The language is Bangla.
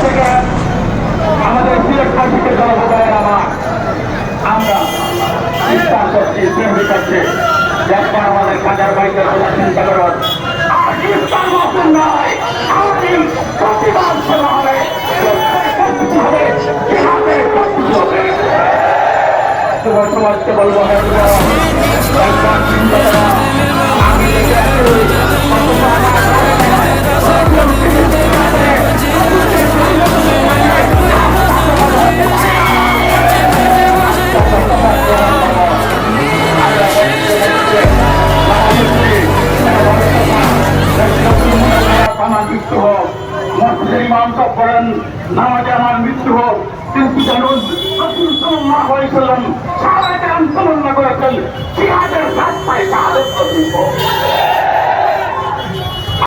থেকে আমাদের সিলেটবাসীকে জনপদায়ের আমরা বিশ্বাস করছি প্রেমী করছি একবার আমাদের কাজার বাড়িতে খোলা চিন্তা করুন আর ইসলাম মতন নয় আমাদের প্রতিবাদ করা হবে সমাজকে বলবো একবার চিন্তা করা আমি মৃত্যু হোক মসজিদের ইমাম সব করেন নামাজে আমার মৃত্যু হোক কিন্তু জানুন সারা গ্রাম তমন্না করেছেন জিহাদের 7 পয়সা আলোচনা